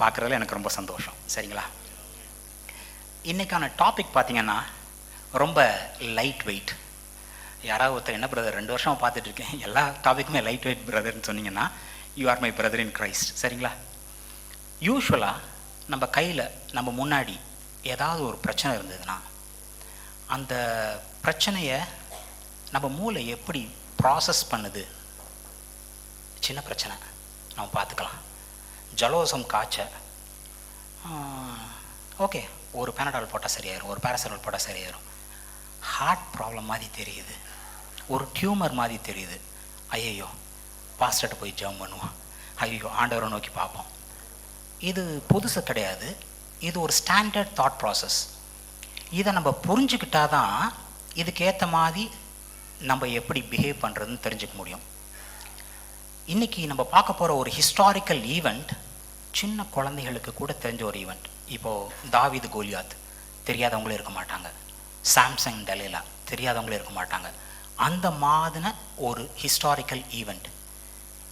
பார்க்குறதுல எனக்கு ரொம்ப சந்தோஷம். சரிங்களா? இன்றைக்கான டாபிக் பார்த்திங்கன்னா ரொம்ப லைட் வெயிட். யாராவது ஒருத்தர் என்ன பிரதர் 2 வருஷமாக பார்த்துட்ருக்கேன், எல்லா டாப்பிக்குமே லைட் வெயிட் பிரதர்னு சொன்னீங்கன்னா you are my brother in Christ. சரிங்களா? யூஸ்வலாக நம்ம கையில் நம்ம முன்னாடி ஏதாவது ஒரு பிரச்சனை இருந்ததுன்னா அந்த பிரச்சனையை நம்ம மூளை எப்படி ப்ராசஸ் பண்ணுது? சின்ன பிரச்சனை நம்ம பார்த்துக்கலாம், ஜலதோஷம் காய்ச்ச, ஓகே ஒரு பேனடால் போட்டால் சரியாயிரும், ஒரு பேராசிட்டமால் போட்டால் சரியாயிரும். ஹார்ட் ப்ராப்ளம் மாதிரி தெரியுது, ஒரு டியூமர் மாதிரி தெரியுது, ஐயோ பாஸ்டர்கிட்ட போய் ஜெபம் பண்ணுவோம், ஐயோ ஆண்டவரை நோக்கி பார்ப்போம். இது புதுசு கிடையாது, இது ஒரு ஸ்டாண்டர்ட் தாட் ப்ராசஸ். இதை நம்ம புரிஞ்சுக்கிட்டால் தான் இதுக்கேற்ற மாதிரி நம்ம எப்படி பிஹேவ் பண்ணுறதுன்னு தெரிஞ்சுக்க முடியும். இன்றைக்கி நம்ம பார்க்க போகிற ஒரு ஹிஸ்டாரிக்கல் ஈவெண்ட் சின்ன குழந்தைகளுக்கு கூட தெரிஞ்ச ஒரு ஈவெண்ட். இப்போது தாவீது கோலியாத் தெரியாதவங்களே இருக்க மாட்டாங்க, சாம்சங் டலேலா தெரியாதவங்களே இருக்க மாட்டாங்க. அந்த மாதிரின ஒரு ஹிஸ்டாரிக்கல் ஈவெண்ட்,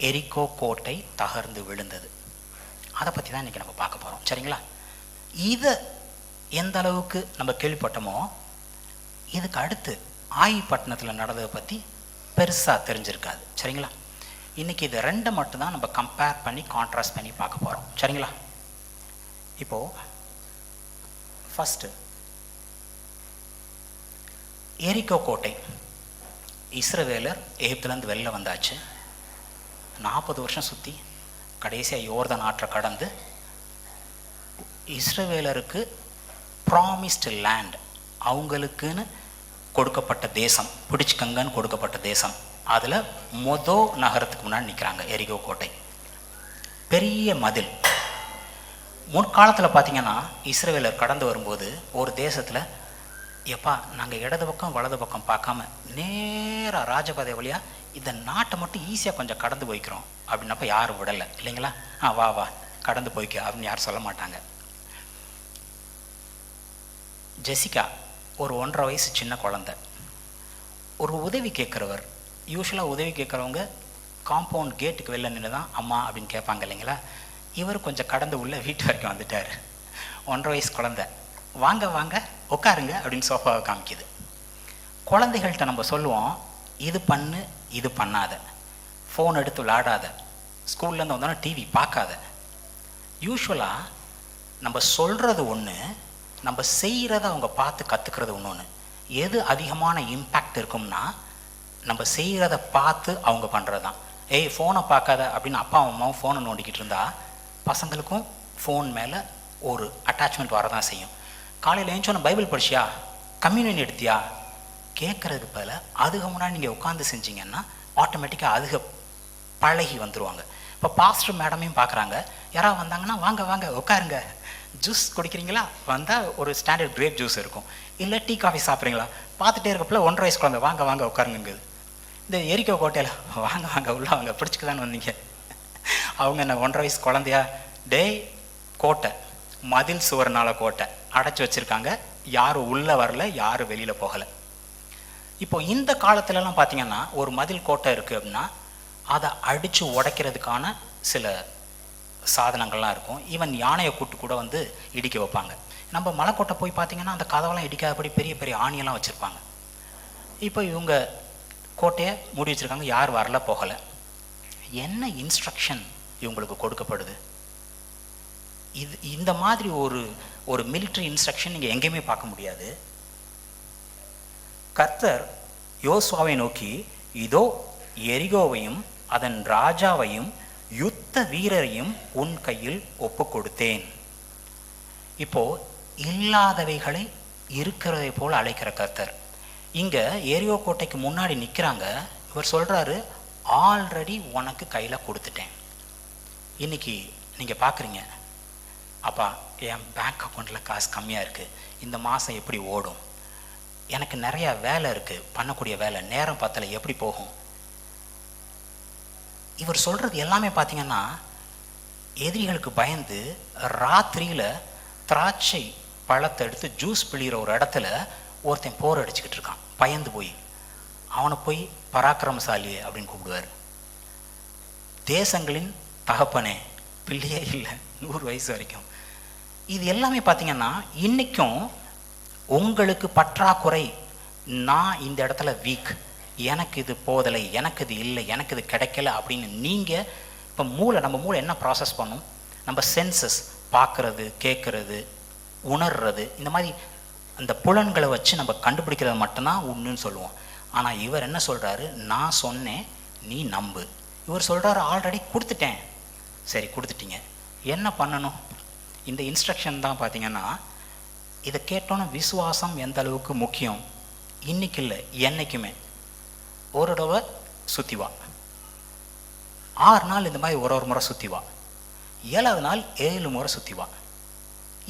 எரிகோ கோட்டை தகர்ந்து விழுந்தது. அதை பற்றி தான் இன்றைக்கி நம்ம பார்க்க போகிறோம். சரிங்களா? இதை எந்த அளவுக்கு நம்ம கேள்விப்பட்டோமோ இதுக்கு அடுத்து ஆயிப்பட்டினத்தில் நடந்ததை பற்றி பெருசாக தெரிஞ்சிருக்காது. சரிங்களா? இன்றைக்கி இது ரெண்டை மட்டும்தான் நம்ம கம்பேர் பண்ணி கான்ட்ராஸ்ட் பண்ணி பார்க்க போகிறோம். சரிங்களா? இப்போது ஃபஸ்ட்டு எரிகோ கோட்டை. இஸ்ரவேலர் எகிப்துலேருந்து வெளில வந்தாச்சு, 40 வருஷம் சுற்றி கடைசியாக யோர்தான் ஆற்றை கடந்து இஸ்ரவேலருக்கு ப்ராமிஸ்டு லேண்ட், அவங்களுக்குன்னு கொடுக்கப்பட்ட தேசம், பிடிச்சிக்கங்கன்னு கொடுக்கப்பட்ட தேசம், அதில் நகரத்துக்கு முன்னாடி நிற்கிறாங்க எரிகோ கோட்டை. பெரிய மதில். முற்காலத்தில் பார்த்திங்கன்னா இஸ்ரவேலர் கடந்து வரும்போது ஒரு தேசத்தில் எப்பா நாங்கள் இடது பக்கம் வலது பக்கம் பார்க்காம நேராக ராஜபாதை வழியாக இந்த நாட்டை மட்டும் ஈஸியாக கொஞ்சம் கடந்து போய்க்கிறோம் அப்படின்னப்ப யாரும் விடலை இல்லைங்களா? வா வா கடந்து போய்க்க அப்படின்னு யாரும் சொல்ல மாட்டாங்க. ஜெசிகா ஒரு 1.5 வயசு சின்ன குழந்தை, ஒரு உதவி கேட்குறவர். யூஸ்வலாக உதவி கேட்குறவங்க காம்பவுண்ட் கேட்டுக்கு வெளில நின்று தான் அம்மா அப்படின்னு கேட்பாங்க இல்லைங்களா? இவர் கொஞ்சம் கடந்து உள்ள வீட்டு வரைக்கும் வந்துட்டார். 1.5 வயசு குழந்தை, வாங்க வாங்க உட்காருங்க அப்படின்னு சோஃபாவை காமிக்குது. குழந்தைகள்கிட்ட நம்ம சொல்லுவோம், இது பண்ணு இது பண்ணாத, ஃபோன் எடுத்து விளையாடாத, ஸ்கூல்லேருந்து வந்தோன்னா டிவி பார்க்காத. யூஸ்வலாக நம்ம சொல்கிறது ஒன்று, நம்ம செய்கிறத அவங்க பார்த்து கற்றுக்கிறது ஒன்று. எது அதிகமான இம்பேக்ட் இருக்கும்னா நம்ம செய்கிறத பார்த்து அவங்க பண்ணுறது தான். ஏய் ஃபோனை பார்க்காத அப்படின்னு அப்பா அம்மாவும் ஃபோனை நோண்டிக்கிட்டு இருந்தால் பசங்களுக்கும் ஃபோன் மேலே ஒரு அட்டாச்மெண்ட் வரதான் செய்யும். காலையில் எழுந்தோன்னு பைபிள் படிச்சியா, கம்யூனியன் எடுத்தியா கேட்குறதுக்கு பதில் அதுக்கு முன்னாடி நீங்கள் உட்காந்து செஞ்சீங்கன்னா ஆட்டோமேட்டிக்காக அதுக பழகி வந்துடுவாங்க. இப்போ பாஸ்டர் மேடமையும் பார்க்குறாங்க, யாராவது வந்தாங்கன்னா வாங்க வாங்க உட்காருங்க, ஜூஸ் குடிக்கிறீங்களா, வந்தால் ஒரு ஸ்டாண்டர்ட் கிரேப் ஜூஸ் இருக்கும், இல்லை டீ காஃபி சாப்பிட்றீங்களா, பார்த்துட்டே இருக்கப்பல 1.5 வயசு குழந்தை வாங்க வாங்க உட்காருங்குது. இந்த எரிக்கோ கோட்டையில் வாங்க வாங்க உள்ள வாங்க பிடிச்சிக்க தானே வந்தீங்க. அவங்க என்ன 1.5 வயசு குழந்தையா? டேய் கோட்டை, மதில் சுவர்னால கோட்டை அடைச்சி வச்சுருக்காங்க, யாரும் உள்ளே வரல, யாரும் வெளியில் போகலை. இப்போ இந்த காலத்துலலாம் பார்த்திங்கன்னா ஒரு மதில் கோட்டை இருக்குது அப்படின்னா அதை அடித்து உடைக்கிறதுக்கான சில சாதனங்கள்லாம் இருக்கும். ஈவன் யானையை கூட்டு கூட வந்து இடிக்க வைப்பாங்க. நம்ம மலைக்கோட்டை போய் பார்த்திங்கன்னா அந்த கதவெல்லாம் இடிக்காதபடி பெரிய பெரிய ஆணியெல்லாம் வச்சுருப்பாங்க. இப்போ இவங்க கோட்டையை மூடி வச்சுருக்காங்க, யார் வரல போகலை. என்ன இன்ஸ்ட்ரக்ஷன் இவங்களுக்கு கொடுக்கப்படுது? இந்த மாதிரி ஒரு மிலிட்ரி இன்ஸ்ட்ரக்ஷன் நீங்கள் எங்கேயுமே பார்க்க முடியாது. கர்த்தர் யோசுவாவை நோக்கி, இதோ எரிகோவையும் அதன் ராஜாவையும் யுத்த வீரரையும் உன் கையில் ஒப்பு கொடுத்தேன். இப்போ இல்லாதவைகளை இருக்கிறதை போல் அழைக்கிற கர்த்தர் இங்கே எரிகோ கோட்டைக்கு முன்னாடி நிற்கிறாங்க. இவர் சொல்கிறாரு, ஆல்ரெடி உனக்கு கையில் கொடுத்துட்டேன். இன்றைக்கி நீங்கள் பார்க்குறீங்க, அப்பா என் பேங்க் அக்கௌண்ட்டில் காசு கம்மியாக இருக்குது, இந்த மாதம் எப்படி ஓடும், எனக்கு நிறையா வேலை இருக்குது, பண்ணக்கூடிய வேலை, நேரம் பத்தலை, எப்படி போகும்? இவர் சொல்கிறது எல்லாமே பார்த்திங்கன்னா எதிரிகளுக்கு பயந்து ராத்திரியில் திராட்சை பழத்தை எடுத்து ஜூஸ் பிழிகிற ஒரு இடத்துல ஒருத்தன் போர் அடிச்சுக்கிட்டு இருக்கான், பயந்து போய் அவனை போய் பராக்கிரமசாலி அப்படின்னு கூப்பிடுவார். தேசங்களின் தகப்பனே, பிள்ளையே இல்லை, 100 வயசு வரைக்கும். இது எல்லாமே பார்த்தீங்கன்னா இன்றைக்கும் உங்களுக்கு பற்றாக்குறை, நான் இந்த இடத்துல வீக், எனக்கு இது போதலை, எனக்கு இது இல்லை, எனக்கு இது கிடைக்கல அப்படின்னு நீங்கள் இப்போ நம்ம மூளை என்ன ப்ராசஸ் பண்ணும்? நம்ம சென்சஸ், பார்க்குறது, கேட்குறது, உணர்றது, இந்த மாதிரி அந்த புலன்களை வச்சு நம்ம கண்டுபிடிக்கிறது மட்டும்தான் உண்மைன்னு சொல்லுவோம். ஆனால் இவர் என்ன சொல்கிறாரு? நான் சொன்னேன், நீ நம்பு. இவர் சொல்கிறாரு ஆல்ரெடி கொடுத்துட்டேன். சரி, கொடுத்துட்டீங்க, என்ன பண்ணணும்? இந்த இன்ஸ்ட்ரக்ஷன் தான் பார்த்தீங்கன்னா, இதை கேட்டோன்னே விசுவாசம் எந்த அளவுக்கு முக்கியம். இன்னைக்கு இல்லை, என்றைக்குமே. ஒரு தடவை சுற்றி வா, 6 நாள் இந்த மாதிரி ஒரு முறை சுற்றி வா, 7வது நாள் 7 முறை சுற்றி வா.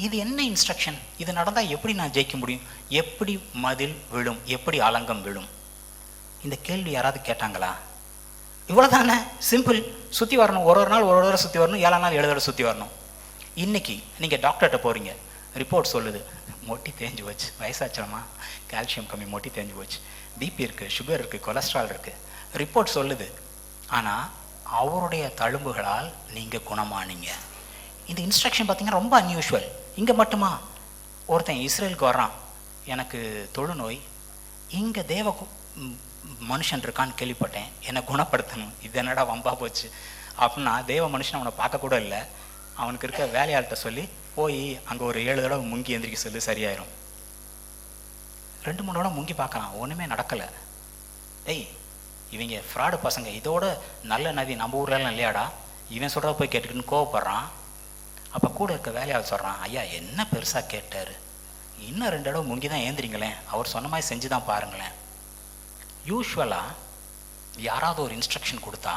இது என்ன இன்ஸ்ட்ரக்ஷன்? இது நடந்தால் எப்படி நான் ஜெயிக்க முடியும்? எப்படி மதில் விழும்? எப்படி அலங்கம் விழும்? இந்த கேள்வி யாராவது கேட்டாங்களா? இவ்வளோதானே, சிம்பிள். சுற்றி வரணும், ஒரு நாள் ஒரு தடவை சுற்றி வரணும், 7 நாள் 7 தடவை சுற்றி வரணும். இன்றைக்கி நீங்கள் டாக்டர்கிட்ட போகிறீங்க, ரிப்போர்ட் சொல்லுது மொட்டி தேஞ்சு போச்சு, வயசாச்சலமா, கால்சியம் கம்மி, மொட்டி தேஞ்சு போச்சு, பிபி இருக்குது, சுகர் இருக்குது, கொலஸ்ட்ரால் இருக்குது, ரிப்போர்ட் சொல்லுது. ஆனால் அவருடைய தழும்புகளால் நீங்கள் குணமானீங்க. இந்த இன்ஸ்ட்ரக்ஷன் பார்த்தீங்கன்னா ரொம்ப அன்யூஷுவல். இங்கே மட்டுமா? ஒருத்தன் இஸ்ரேலுக்கு வர்றான், எனக்கு தொழுநோய், இங்கே தேவ மனுஷன் இருக்கான்னு கேள்விப்பட்டேன், என்னை குணப்படுத்தணும், இது என்னடா வம்பா போச்சு அப்படின்னா, தேவ மனுஷன் அவனை பார்க்கக்கூட இல்லை, அவனுக்கு இருக்க வேலையாள்கிட்ட சொல்லி போய் அங்கே ஒரு 7 தடவை முங்கி எந்திரிக்க சொல்லி சரியாயிரும். 2-3 தடவை முங்கி பார்க்கலாம், ஒன்றுமே நடக்கலை. டேய், இவங்க ஃப்ராடு பசங்க, இதோட நல்ல நதி நம்ம ஊர்லலாம் இல்லையாடா, இவன் சொல்கிறத போய் கேட்டுக்கின்னு கோவப்படுறான். அப்போ கூட இருக்க வேலையாள் சொல்கிறான், ஐயா என்ன பெருசாக கேட்டார், இன்னும் 2 தடவை முங்கி தான் ஏந்திரிங்களேன், அவர் சொன்ன மாதிரி செஞ்சு தான் பாருங்களேன். யூஸ்வலாக யாராவது ஒரு இன்ஸ்ட்ரக்ஷன் கொடுத்தா,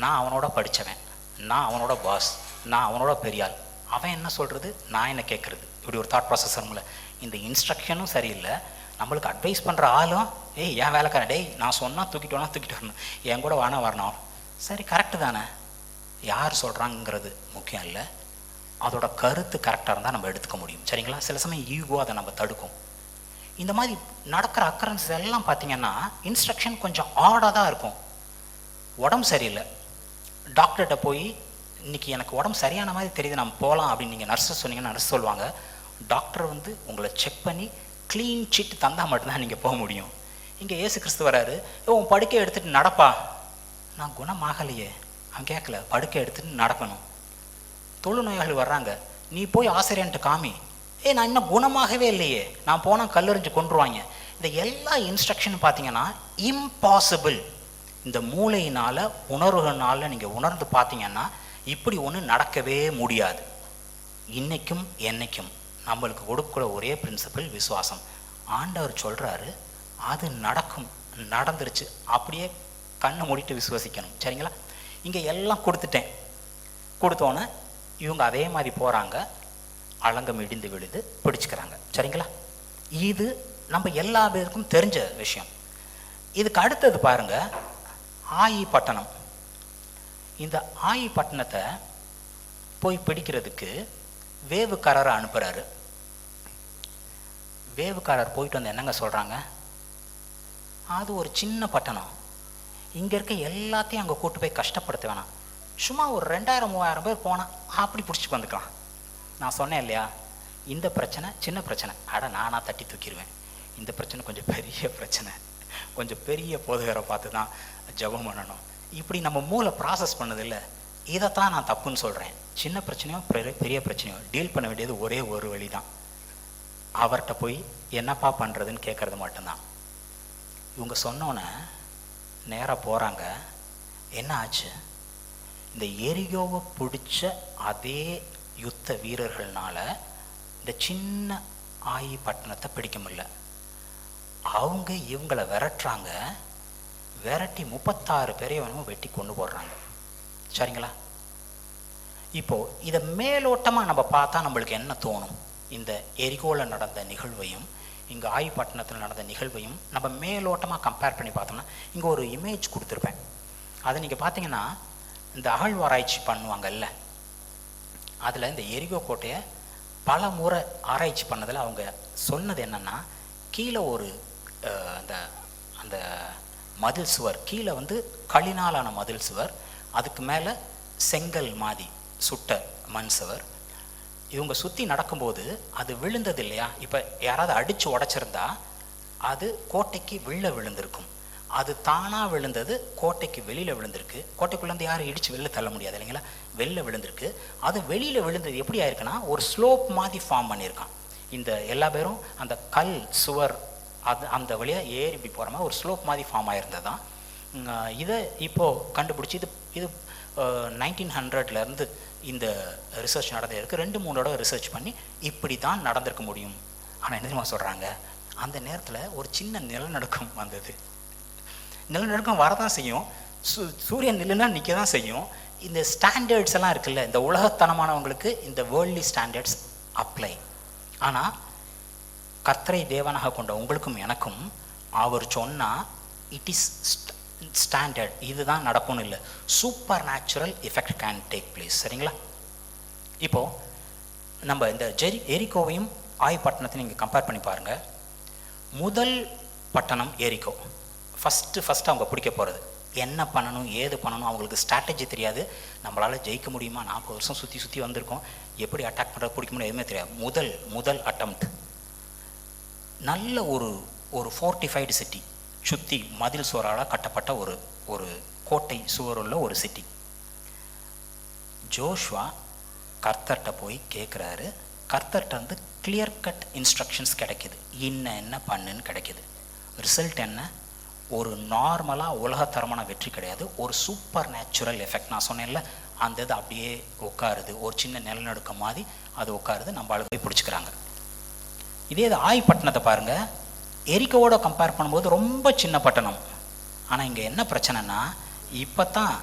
நான் அவனோட படித்தவன், நான் அவனோட பாஸ், நான் அவனோட பெரியாள், அவன் என்ன சொல்கிறது, நான் என்ன கேட்குறது, இப்படி ஒரு தாட் ப்ராசஸ் வரும்ல. இந்த இன்ஸ்ட்ரக்ஷனும் சரியில்லை, நம்மளுக்கு அட்வைஸ் பண்ணுற ஆளும், ஏய் என் வேலைக்காரன், டேய் நான் சொன்னால் தூக்கிட்டு வரணும், என் கூட வானா வரணும். சரி, கரெக்டு தானே, யார் சொல்கிறாங்கிறது முக்கியம் இல்லை, அதோட கருத்து கரெக்டாக இருந்தால் நம்ம எடுத்துக்க முடியும். சரிங்களா? சில சமயம் ஈகோ அதை நம்ம தடுக்கும். இந்த மாதிரி நடக்கிற அக்கரன்ஸ் எல்லாம் பார்த்தீங்கன்னா இன்ஸ்ட்ரக்ஷன் கொஞ்சம் ஆடாக தான் இருக்கும். உடம்பு சரியில்லை, டாக்டர்கிட்ட போய் இன்றைக்கி எனக்கு உடம்பு சரியான மாதிரி தெரியுது, நம்ம போகலாம் அப்படின்னு நீங்கள் நர்ஸை சொன்னீங்கன்னா நர்ஸ் சொல்லுவாங்க, டாக்டர் வந்து உங்களை செக் பண்ணி க்ளீன் சீட் தந்தால் மட்டும்தான் நீங்கள் போக முடியும். இங்கே இயேசு கிறிஸ்து வராரு, உன் படுக்கை எடுத்துகிட்டு நடப்பா, நான் குணமாகலையே, அவன் கேட்கல, படுக்கை எடுத்துகிட்டு நடக்கணும். தொழுநோயாளிகள் வர்றாங்க, நீ போய் ஆசிரியன்ட்டு காமி, நான் இன்னும் குணமாகவே இல்லையே, நான் போனால் கல்லெறிஞ்சு கொண்டுருவாங்க. இந்த எல்லா இன்ஸ்ட்ரக்ஷனும் பார்த்தீங்கன்னா இம்பாசிபிள். இந்த மூளையினால், உணர்வுகள்னால நீங்கள் உணர்ந்து பார்த்தீங்கன்னா இப்படி ஒன்று நடக்கவே முடியாது. இன்றைக்கும் என்றைக்கும் நம்மளுக்கு கொடுக்குற ஒரே பிரின்சிபிள் விசுவாசம். ஆண்டவர் சொல்கிறாரு, அது நடக்கும், நடந்துருச்சு, அப்படியே கண்ணை மூடிட்டு விசுவாசிக்கணும். சரிங்களா? இங்கே எல்லாம் கொடுத்துட்டேன், கொடுத்தோன்னே இவங்க அதே மாதிரி போகிறாங்க, அலங்கம் இடிந்து விழுது, பிடிச்சிக்கிறாங்க. சரிங்களா? இது நம்ம எல்லா பேருக்கும் தெரிஞ்ச விஷயம். இதுக்கு அடுத்தது பாருங்க, ஆயி பட்டணம். இந்த ஆயி பட்டணத்தை போய் பிடிக்கிறதுக்கு வேவுக்காரரை அனுப்புகிறாரு. வேவுக்காரர் போயிட்டு வந்து என்னங்க சொல்கிறாங்க, அது ஒரு சின்ன பட்டணம், இங்கே இருக்க எல்லாத்தையும் அங்கே கூட்டு போய் கஷ்டப்படுத்த வேணாம், சும்மா ஒரு 2000-3000 பேர் போனால் அப்படி பிடிச்சிட்டு வந்துக்கலாம். நான் சொன்னேன் இல்லையா, இந்த பிரச்சனை சின்ன பிரச்சனை, நானாக தட்டி தூக்கிடுவேன், இந்த பிரச்சனை கொஞ்சம் பெரிய பிரச்சனை, கொஞ்சம் பெரிய போதகரை பார்த்து தான் ஜெபம் பண்ணணும். இப்படி நம்ம மூளை ப்ராசஸ் பண்ணதில்லை. இதைத்தான் நான் தப்புன்னு சொல்கிறேன். சின்ன பிரச்சனையோ பெரிய பிரச்சனையோ டீல் பண்ண வேண்டியது ஒரே ஒரு வழி தான், அவர்கிட்ட போய் என்னப்பா பண்ணுறதுன்னு கேட்குறது மட்டும்தான். இவங்க சொன்னோன்னே நேராக போகிறாங்க. என்ன ஆச்சு? இந்த எரிகோவை பிடிச்ச அதே யுத்த வீரர்கள்னால இந்த சின்ன ஆயி பட்டணத்தை பிடிக்க முடியல. அவங்க இவங்களை விரட்டுறாங்க, விரட்டி 36 பேரையும் வெட்டி கொண்டு போடுறாங்க. சரிங்களா? இப்போது இதை மேலோட்டமாக நம்ம பார்த்தா நம்மளுக்கு என்ன தோணும்? இந்த எரிகோவில் நடந்த நிகழ்வையும் இங்கே ஆயி பட்டணத்தில் நடந்த நிகழ்வையும் நம்ம மேலோட்டமாக கம்பேர் பண்ணி பார்த்தோம்னா, இங்கே ஒரு இமேஜ் கொடுத்துருப்பேன். அதை நீங்கள் பார்த்தீங்கன்னா, இந்த அகழ்வாராய்ச்சி பண்ணுவாங்கல்ல, அதில் இந்த எரிகோ கோட்டையை பல முறை ஆராய்ச்சி பண்ணதில் அவங்க சொன்னது என்னென்னா, கீழே ஒரு அந்த மதில் சுவர், கீழே வந்து களினாலான மதில் சுவர், அதுக்கு மேலே செங்கல் மாதிரி சுட்ட மண் சுவர். இவங்க சுற்றி நடக்கும்போது அது விழுந்தது இல்லையா, இப்போ யாராவது அடித்து உடைச்சிருந்தா அது கோட்டைக்கு விழுந்திருக்கும். அது தானாக விழுந்தது கோட்டைக்கு வெளியில் விழுந்திருக்கு. கோட்டைக்குள்ளேருந்து யாரும் இடித்து வெளில தள்ள முடியாது இல்லைங்களா, வெளில விழுந்திருக்கு. அது வெளியில் விழுந்தது எப்படி ஆயிருக்குன்னா ஒரு ஸ்லோப் மாதிரி ஃபார்ம் பண்ணியிருக்கான். இந்த எல்லா பேரும் அந்த கல் சுவர் அந்த வழியாக ஏறி இப்படி போகிற மாதிரி ஒரு ஸ்லோப் மாதிரி ஃபார்ம் ஆயிருந்தது தான். இதை இப்போது கண்டுபிடிச்சி இது 1900 இந்த ரிசர்ச் நடந்திருக்கு. 2-3 தடவை ரிசர்ச் பண்ணி இப்படி தான் நடந்திருக்க முடியும். ஆனால் என்ன தெரியுமா சொல்கிறாங்க, அந்த நேரத்தில் ஒரு சின்ன நிலநடுக்கம் வந்தது. நிலநடுக்கம் வரதான் செய்யும், சூரியன் நில்லுன்னா நிற்க தான் செய்யும். இந்த ஸ்டாண்டர்ட்ஸ் எல்லாம் இருக்குல்ல, இந்த உலகத்தனமானவங்களுக்கு இந்த வேர்ல்ட்லி ஸ்டாண்டர்ட்ஸ் அப்ளை. ஆனால் கர்த்தரை தேவனாக கொண்ட உங்களுக்கும் எனக்கும் அவர் சொன்னால் இட் இஸ் ஸ்டாண்டர்ட், இதுதான் நடக்கும்னு இல்லை. Super natural effect can take place. சரிங்களா? இப்போது நம்ம இந்த எரிகோவையும் ஆய் பட்டணத்தையும் நீங்கள் கம்பேர் பண்ணி பாருங்கள். முதல் பட்டணம் எரிகோ. ஃபஸ்ட்டு அவங்க பிடிக்க போகிறது என்ன பண்ணணும் ஏது பண்ணணும் அவங்களுக்கு ஸ்ட்ராட்டஜி தெரியாது. நம்மளால் ஜெயிக்க முடியுமா, 40 வருஷம் சுற்றி வந்திருக்கோம், எப்படி அட்டாக் பண்ணுறது பிடிக்க முடியும் எதுவுமே தெரியாது. முதல் அட்டம்ப்ட் நல்ல ஒரு ஃபோர்ட்டிஃபைடு சிட்டி, சுற்றி மதில் சுவரால் கட்டப்பட்ட ஒரு கோட்டை சுவருள்ள ஒரு சிட்டி. ஜோஷ்வா கர்த்தர்கிட்ட போய் கேட்குறாரு. கர்த்தர்கிட்ட வந்து கிளியர் கட் இன்ஸ்ட்ரக்ஷன்ஸ் கிடைக்கிது, என்ன பண்ணுன்னு கிடைக்கிது. ரிசல்ட் என்ன? ஒரு நார்மலாக உலகத்தரமான வெற்றி கிடையாது, ஒரு சூப்பர் நேச்சுரல் எஃபெக்ட். நான் சொன்னேன்ல, அந்த இது அப்படியே உட்காருது, ஒரு சின்ன நிலநடுக்கம் மாதிரி அது உட்காருது, நம்ம ஆளுக்கு போய் பிடிச்சிக்கிறாங்க. இதே இது ஆய் பட்டணத்தை பாருங்கள், எரிக்கோவோட கம்பேர் பண்ணும்போது ரொம்ப சின்ன பட்டணம். ஆனால் இங்கே என்ன பிரச்சனைனா, இப்போ தான்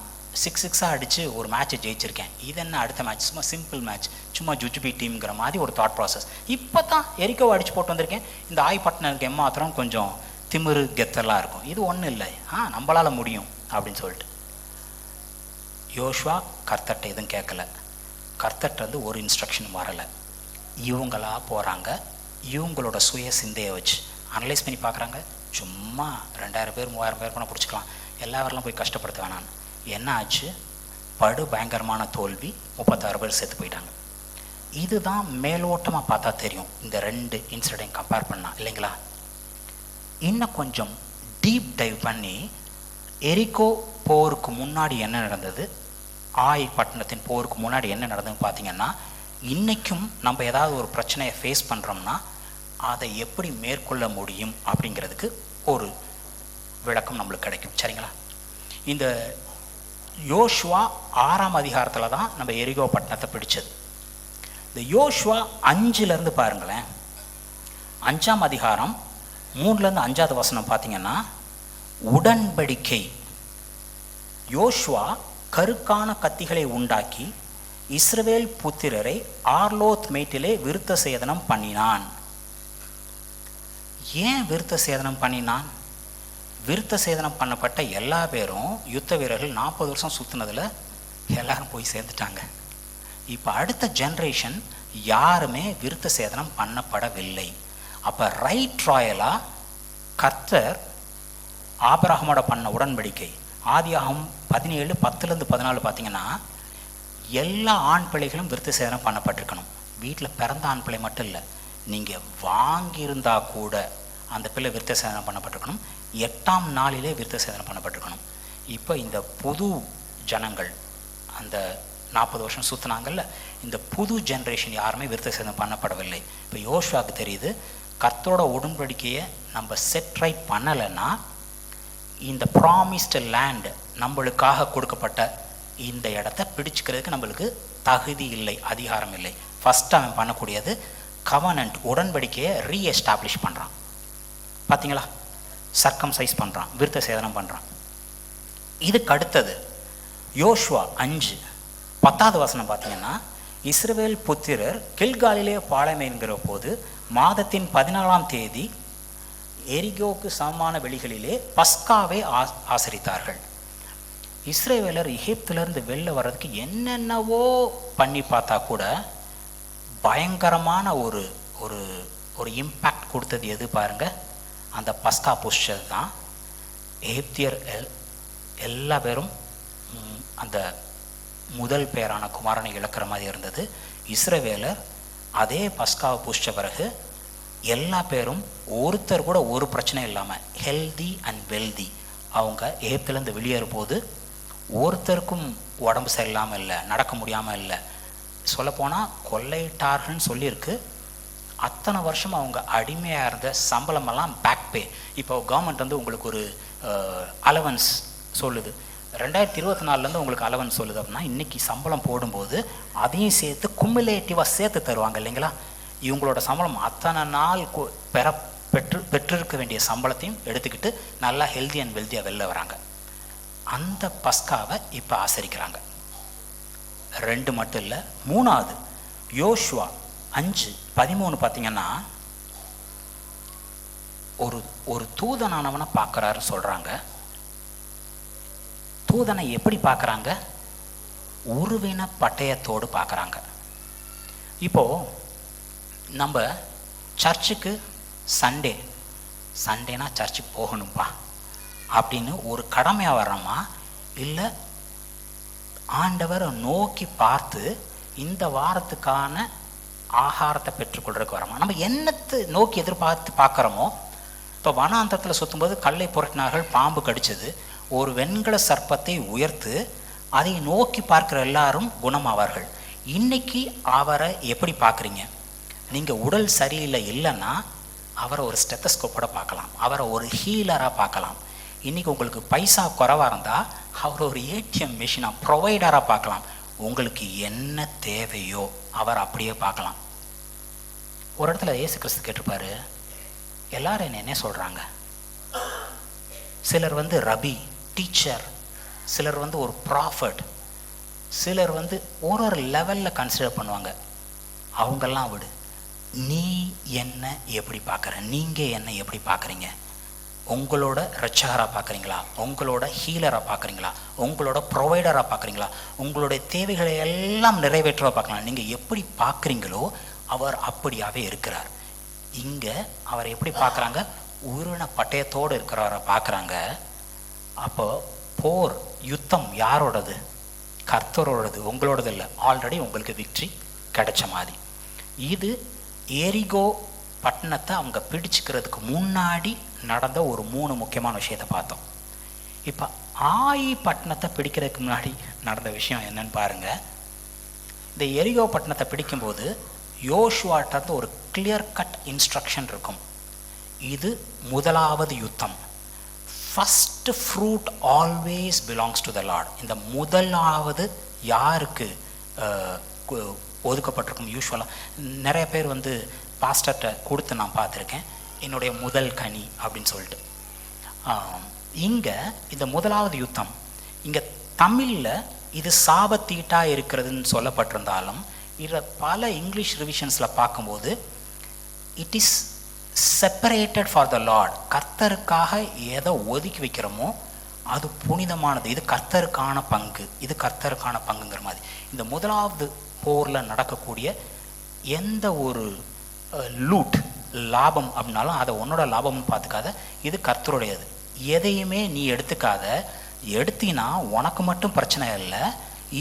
6 அடித்து ஒரு மேட்ச்சை ஜெயிச்சிருக்கேன், இது என்ன அடுத்த மேட்ச் சும்மா சிம்பிள் மேட்ச், சும்மா ஜுஜுபி டீம்ங்கிற மாதிரி ஒரு தாட் ப்ராசஸ். இப்போ தான் எரிக்கோவை அடித்து போட்டு வந்திருக்கேன். இந்த ஆய் பட்டணத்துக்கு எம்மாத்திரம் கொஞ்சம் திமிரு கெத்தெல்லாம் இருக்கும், இது ஒன்றும் இல்லை, நம்மளால் முடியும் அப்படின்னு சொல்லிட்டு. யோசுவா கர்த்தர்ட்ட எதுவும் கேட்கல, கர்த்தர்ட்ட வந்து ஒரு இன்ஸ்ட்ரக்ஷன் வரலை. இவங்களா போகிறாங்க, இவங்களோட சுய சிந்தையை வச்சு அனலைஸ் பண்ணி பார்க்குறாங்க. சும்மா 2000 பேர் 3000 பேர் கூட பிடிச்சிக்கலாம், எல்லாவரெல்லாம் போய் கஷ்டப்படுத்த வேணான்னு. என்ன ஆச்சு? படு பயங்கரமான தோல்வி, 36 பேர் செத்து போயிட்டாங்க. இதுதான் மேலோட்டமாக பார்த்தா தெரியும், இந்த 2 இன்சிடென்ட் கம்பேர் பண்ணால் இல்லைங்களா. இன்னும் கொஞ்சம் டீப் டைவ் பண்ணி எரிகோ போருக்கு முன்னாடி என்ன நடந்தது, ஆய் பட்டணத்தின் போருக்கு முன்னாடி என்ன நடந்ததுன்னு பார்த்தீங்கன்னா, இன்றைக்கும் நம்ம ஏதாவது ஒரு பிரச்சனையை ஃபேஸ் பண்ணுறோம்னா அதை எப்படி மேற்கொள்ள முடியும் அப்படிங்கிறதுக்கு ஒரு விளக்கம் நம்மளுக்கு கிடைக்கும். சரிங்களா? இந்த யோசுவா 6ஆம் அதிகாரத்தில் தான் நம்ம எரிகோ பட்டணத்தை பிடிச்சது. இந்த யோசுவா 5 பாருங்களேன், 5ஆம் அதிகாரம் 3 5வது வசனம் பார்த்தீங்கன்னா, உடன்படிக்கை. யோசுவா கருக்கான கத்திகளை உண்டாக்கி இஸ்ரவேல் புத்திரரை ஆர்லோத் மேட்டிலே விருத்த சேதனம் பண்ணினான். ஏன் விருத்த சேதனம் பண்ணினான்? விருத்த சேதனம் பண்ணப்பட்ட எல்லா பேரும் யுத்த வீரர்கள் 40 வருஷம் சுற்றினதில் எல்லாரும் போய் சேர்ந்துட்டாங்க. இப்போ அடுத்த ஜென்ரேஷன் யாருமே விருத்த சேதனம் பண்ணப்படவில்லை. அப்போ ரைட் ராயலாக கர்த்தர் ஆபிரகாமோட பண்ண உடன்படிக்கை, ஆதியாகமம் 17:10-14 பார்த்தீங்கன்னா, எல்லா ஆண் பிள்ளைகளும் விருத்த சேதனம் பண்ணப்பட்டிருக்கணும். வீட்டில் பிறந்த ஆண் பிள்ளை மட்டும் இல்லை, நீங்கள் வாங்கியிருந்தா கூட அந்த பிள்ளை விருத்த சேதனம் பண்ணப்பட்டிருக்கணும். 8ஆம் நாளிலே விருத்த சேதனம் பண்ணப்பட்டிருக்கணும். இப்போ இந்த புது ஜனங்கள், அந்த 40 வருஷம் சுற்றினாங்கல்ல, இந்த புது ஜென்ரேஷன் யாருமே விருத்த சேதனம் பண்ணப்படவில்லை. இப்போ யோசுவாவுக்கு தெரியுது, கர்த்தரோட உடன்படிக்கையை நம்ம செட் ரைட் பண்ணலைன்னா இந்த ப்ராமிஸ்டு லேண்ட் நம்மளுக்காக கொடுக்கப்பட்ட இந்த இடத்த பிடிச்சிக்கிறதுக்கு நம்மளுக்கு தகுதி இல்லை, அதிகாரம் இல்லை. ஃபஸ்ட்டு அவன் பண்ணக்கூடியது கவனன்ட், உடன்படிக்கையை ரீஎஸ்டாப்ளிஷ் பண்ணுறான். பார்த்தீங்களா? சர்க்கம்சைஸ் பண்ணுறான், விருத்த சேதனம் பண்ணுறான். இதுக்கு அடுத்தது யோசுவா 5:10 வசனம் பார்த்தீங்கன்னா, இஸ்ரவேல் புத்திரர் கில்காலிலே பாளையமேன்கிற போது மாதத்தின் 14ஆம் தேதி எரிகோக்கு சமமான வெளிகளிலே பஸ்காவை ஆசரித்தார்கள். இஸ்ரவேலர் எகிப்திலிருந்து வெளில வர்றதுக்கு என்னென்னவோ பண்ணி பார்த்தா கூட பயங்கரமான ஒரு ஒரு ஒரு இம்பேக்ட் கொடுத்தது எது பாருங்க, அந்த பஸ்கா புஷ்டர் தான். எகிப்தியர் எல்லா பேரும் அந்த முதல் பேரான குமாரனை இழக்கிற மாதிரி இருந்தது. இஸ்ரவேலர் அதே பஸ்காவை புஷ்ட பிறகு எல்லா பேரும் ஒருத்தர் கூட ஒரு பிரச்சனை இல்லாமல் ஹெல்தி அண்ட் வெல்தி அவங்க எகிப்திலேருந்து வெளியேறும் போது ஒருத்தருக்கும் உடம்பு சரியில்லாமல் இல்லை, நடக்க முடியாமல் இல்லை. சொல்லப்போனால் கொள்ளையிட்டார்கள்னு சொல்லியிருக்கு. அத்தனை வருஷம் அவங்க அடிமையாக இருந்த சம்பளமெல்லாம் பேக் பே. இப்போ கவர்மெண்ட் வந்து உங்களுக்கு ஒரு அலவன்ஸ் சொல்லுது, 2024 உங்களுக்கு அலவன்ஸ் சொல்லுது அப்படின்னா இன்றைக்கி சம்பளம் போடும்போது அதையும் சேர்த்து குமுலேட்டிவாக சேர்த்து தருவாங்க இல்லைங்களா. இவங்களோட சம்பளம் அத்தனை நாள் பெற்றிருக்க வேண்டிய சம்பளத்தையும் எடுத்துக்கிட்டு நல்லா ஹெல்தி அண்ட் வெல்தியாக வெளில வராங்க. அந்த பஸ்காவை இப்போ ஆசரிக்கிறாங்க. 2 மட்டும் இல்லை, 3வது யோசுவா 5:13 பார்த்தீங்கன்னா ஒரு தூதனானவனை பார்க்குறாரு சொல்கிறாங்க. தூதனை எப்படி பார்க்குறாங்க? உருவின பட்டயத்தோடு பார்க்குறாங்க. இப்போது நம்ம சர்ச்சுக்கு சண்டேனா சர்ச்சுக்கு போகணும்பா அப்படின்னு ஒரு கடமையாக வர்றோமா, இல்லை ஆண்டவரை நோக்கி பார்த்து இந்த வாரத்துக்கான ஆகாரத்தை பெற்றுக்கொள்றதுக்கு வரோமா? நம்ம என்னத்தை நோக்கி எதிர்பார்த்து பார்க்குறோமோ. இப்போ வனாந்தரத்தில் சுற்றும்போது கல்லை புரட்டினார்கள், பாம்பு கடிச்சது. ஒரு வெண்கல சர்ப்பத்தை உயர்த்து அதை நோக்கி பார்க்குற எல்லாரும் குணமாவார்கள். இன்னைக்கு அவரை எப்படி பார்க்குறீங்க? நீங்கள் உடல் இல்லைன்னா அவரை ஒரு ஸ்டெத்தஸ்கோப்போட பார்க்கலாம், அவரை ஒரு ஹீலராக பார்க்கலாம். இன்றைக்கி உங்களுக்கு பைசா குறைவாக இருந்தால் அவர் ஒரு ஏடிஎம் மிஷினாக ப்ரொவைடராக பார்க்கலாம். உங்களுக்கு என்ன தேவையோ அவர் அப்படியே பார்க்கலாம். ஒரு இடத்துல இயேசு கிறிஸ்து கேட்டிருப்பாரு, எல்லாரும் என்ன சொல்கிறாங்க? சிலர் வந்து ரபி டீச்சர், சிலர் வந்து ஒரு ப்ராஃபட், சிலர் வந்து ஒரு லெவலில் கன்சிடர் பண்ணுவாங்க. அவங்கெல்லாம் விடு, நீ என்ன எப்படி பார்க்குற? நீங்கள் என்ன எப்படி பார்க்குறீங்க? உங்களோட ரட்சகராக பார்க்குறீங்களா? உங்களோட ஹீலராக பார்க்குறீங்களா? உங்களோட ப்ரொவைடராக பார்க்குறீங்களா? உங்களுடைய தேவைகளை எல்லாம் நிறைவேற்றவா பார்க்கலாம். நீங்கள் எப்படி பார்க்குறீங்களோ அவர் அப்படியாகவே இருக்கிறார். இங்கே அவர் எப்படி பார்க்குறாங்க? உருவின பட்டயத்தோடு இருக்கிறவரை பார்க்குறாங்க. அப்போ போர் யுத்தம் யாரோடது? கர்த்தரோடது, உங்களோடது இல்லை. ஆல்ரெடி உங்களுக்கு விக்ட்ரி கிடைச்ச மாதிரி. இது எரிகோ பட்டணத்தை அவங்க பிடிச்சிக்கிறதுக்கு முன்னாடி நடந்த ஒரு 3 முக்கியமான விஷயத்தை பார்த்தோம். இப்போ ஆயி பட்டணத்தை பிடிக்கிறதுக்கு முன்னாடி நடந்த விஷயம் என்னன்னு பாருங்க. இந்த எரிகோ பட்டணத்தை பிடிக்கும்போது யோசுவாட்ட ஒரு கிளியர் கட் இன்ஸ்ட்ரக்ஷன் இருக்கும். இது முதலாவது யுத்தம். First fruit always belongs to the Lord. இந்த முதலாவது யாருக்கு ஒதுக்கப்பட்டிருக்கும்? யூஸ்வலாக நிறைய பேர் வந்து பாஸ்டர்கிட்ட கொடுத்து நான் பார்த்துருக்கேன், என்னுடைய முதல் கனி அப்படின்னு சொல்லிட்டு. இங்கே இந்த முதலாவது யுத்தம், இங்கே தமிழில் இது சாபத்தீட்டாக இருக்கிறதுன்னு சொல்லப்பட்டிருந்தாலும் இதில் பல இங்கிலீஷ் ரிவிஷன்ஸில் பார்க்கும்போது it is separated for the Lord. கர்த்தருக்காக எதை ஒதுக்கி வைக்கிறோமோ அது புனிதமானது, இது கர்த்தருக்கான பங்கு, இது கர்த்தருக்கான பங்குங்கிற மாதிரி. இந்த முதலாவது போரில் நடக்கக்கூடிய எந்த ஒரு லூட் லாபம் அப்படின்னாலும் அதை உன்னோட லாபம்னு பார்த்துக்காத, இது கர்த்தருடையது. எதையுமே நீ எடுத்துக்காத. எடுத்தினா உனக்கு மட்டும் பிரச்சனை இல்லை,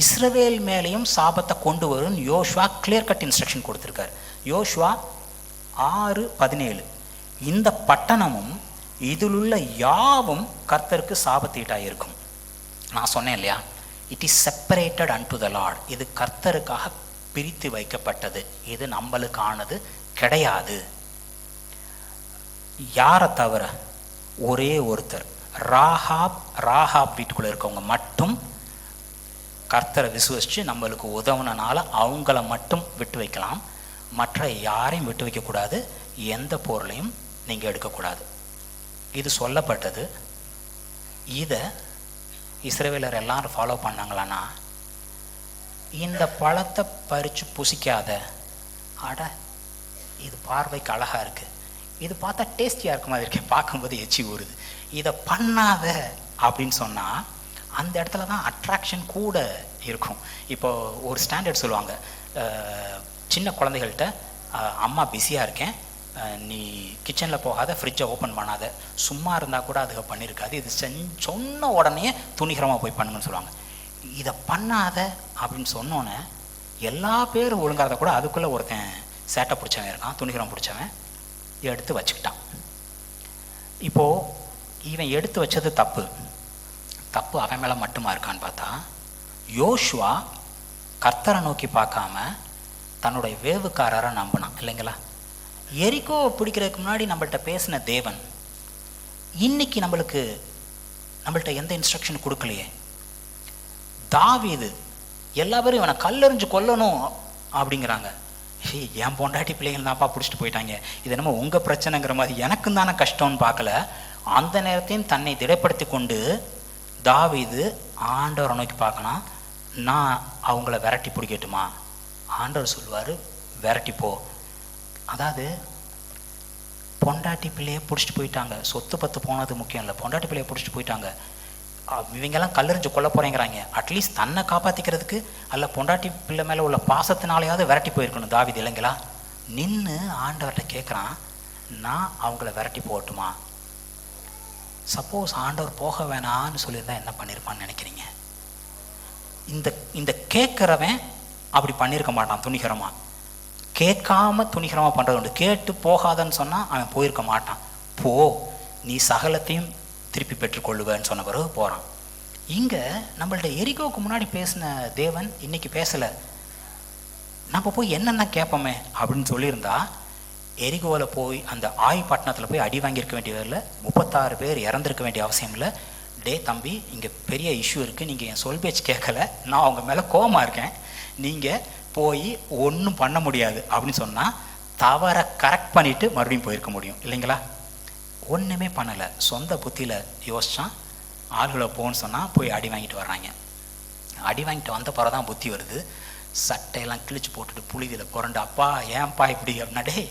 இஸ்ரவேல் மேலேயும் சாபத்தை கொண்டு வரும் யோசுவா கிளியர் கட் இன்ஸ்ட்ரக்ஷன் கொடுத்துருக்காரு. யோசுவா 6:17 இந்த பட்டணமும் இதிலுள்ள யாவும் கர்த்தருக்கு சாபத்தீட்டாக இருக்கும். நான் சொன்னேன் இல்லையா, it is separated and the Lord. இது கர்த்தருக்காக பிரித்து வைக்கப்பட்டது, இது நம்மளுக்கானது கிடையாது. யாரை தவிர? ஒரே ஒருத்தர், ராகாப் வீட்டுக்குள்ளே இருக்கவங்க மட்டும் கர்த்தரை விசுவசித்து நம்மளுக்கு உதவுனனால அவங்கள மட்டும் விட்டு வைக்கலாம். மற்ற யாரையும் விட்டு வைக்கக்கூடாது, எந்த பொருளையும் நீங்கள் எடுக்கக்கூடாது. இது சொல்லப்பட்டது. இதை இஸ்ரவேலர் எல்லாரும் ஃபாலோ பண்ணாங்களான்னா, இந்த பழத்தை பறித்து புசிக்காத, அட இது பார்வைக்கு அழகாக இருக்குது, இது பார்த்தா டேஸ்டியாக இருக்க மாதிரி இருக்கே, பார்க்கும்போது எச்சி ஊறுது, இதை பண்ணாத அப்படின்னு சொன்னால் அந்த இடத்துல தான் அட்ராக்ஷன் கூட இருக்கும். இப்போது ஒரு ஸ்டாண்டர்ட் சொல்லுவாங்க, சின்ன குழந்தைகள்கிட்ட அம்மா பிஸியாக இருக்கேன், நீ கிச்சனில் போகாத, ஃப்ரிட்ஜை ஓப்பன் பண்ணாத, சும்மா இருந்தால் கூட அதுக்கு பண்ணியிருக்காது, இது சொன்ன உடனே துணிகரமாக போய் பண்ணுங்கன்னு சொல்லுவாங்க. இதை பண்ணாத அப்படின்னு சொன்னோன்னே எல்லா பேரும் ஒழுங்காத கூட அதுக்குள்ளே ஒருத்தன் சேட்டை பிடிச்சவன் இருக்கான், துணிகரம் பிடிச்சவன் எடுத்து வச்சுக்கிட்டான். இப்போது இவன் எடுத்து வச்சது தப்பு அவன் மேலே மட்டுமா இருக்கான்னு பார்த்தா, யோசுவா கர்த்தரை நோக்கி பார்க்காம தன்னுடைய வேவுக்காரரை நம்பினான் இல்லைங்களா? எரிகோ பிடிக்கிறதுக்கு முன்னாடி நம்மள்கிட்ட பேசின தேவன் இன்னைக்கு நம்மள்கிட்ட எந்த இன்ஸ்ட்ரக்ஷன் கொடுக்கலையே. தாவீது எல்லா பேரும் இவனை கல்லெறிஞ்சு கொல்லணும் அப்படிங்கிறாங்க. என் பொண்டாட்டி பிள்ளைகள் தான்ப்பா பிடிச்சிட்டு போயிட்டாங்க, இது என்னமோ உங்கள் பிரச்சனைங்கிற மாதிரி எனக்கும் தானே கஷ்டம்னு பார்க்கல. அந்த நேரத்தையும் தன்னை திடப்படுத்தி கொண்டு தாவீது ஆண்டவரை நோக்கி பார்க்கணும், நான் அவங்கள விரட்டி பிடிக்கட்டுமா? ஆண்டவர் சொல்லுவார், விரட்டி போ. அதாவது பொண்டாட்டி பிள்ளையை பிடிச்சிட்டு போயிட்டாங்க, சொத்து பத்து போனது முக்கியம் இல்லை, பொண்டாட்டி பிள்ளையை பிடிச்சிட்டு போயிட்டாங்க, இவங்கெல்லாம் கல்லெறிஞ்சு கொல்ல போகிறேங்கிறாங்க. அட்லீஸ்ட் தன்னை காப்பாற்றிக்கிறதுக்கு அல்ல பொண்டாட்டி பிள்ளை மேலே உள்ள பாசத்தினாலேயாவது விரட்டி போயிருக்கணும் தாவீது இல்லைங்களா? நின்று ஆண்டவர்கிட்ட கேட்குறான், நான் அவங்கள விரட்டி போகட்டுமா? சப்போஸ் ஆண்டவர் போக வேணான்னு சொல்லியிருந்தா என்ன பண்ணியிருப்பான்னு நினைக்கிறீங்க? இந்த கேட்குறவன் அப்படி பண்ணியிருக்க மாட்டான். துணிகரமாக கேட்காம துணிகரமாக பண்ணுறது உண்டு. கேட்டு போகாதன்னு சொன்னால் அவன் போயிருக்க மாட்டான். போ, நீ சகலத்தையும் திருப்பி பெற்றுக்கொள்ளுவேன்னு சொன்ன பிறகு போகிறான். இங்கே நம்மள்ட்ட எரிகோவுக்கு முன்னாடி பேசின தேவன் இன்னைக்கு பேசலை. நம்ம போய் என்னென்ன கேட்போமே அப்படின்னு சொல்லியிருந்தா எரிகோவில் போய் அந்த பட்டணத்தில் போய் அடி வாங்கியிருக்க வேண்டியதில்லை, 36 பேர் இறந்துருக்க வேண்டிய அவசியம் இல்லை. டே தம்பி, இங்கே பெரிய இஷ்யூ இருக்குது, நீங்கள் என் சொல் பேச்சு கேட்கல, நான் அவங்க மேலே கோபமாக இருக்கேன், நீங்கள் போய் ஒன்றும் பண்ண முடியாது அப்படின்னு சொன்னால் தவறை கரெக்ட் பண்ணிவிட்டு மறுபடியும் போயிருக்க முடியும் இல்லைங்களா? ஒன்றுமே பண்ணலை, சொந்த புத்தியில் யோசித்தான். ஆளுகளை போகணுன்னு சொன்னால் போய் அடி வாங்கிட்டு வர்றாங்க. அடி வாங்கிட்டு வந்த பிறகு தான் புத்தி வருது. சட்டையெல்லாம் கிழிச்சு போட்டுட்டு புழுதியில் புரண்டு, அப்பா ஏன்பா இப்படி அப்படின்னா, டே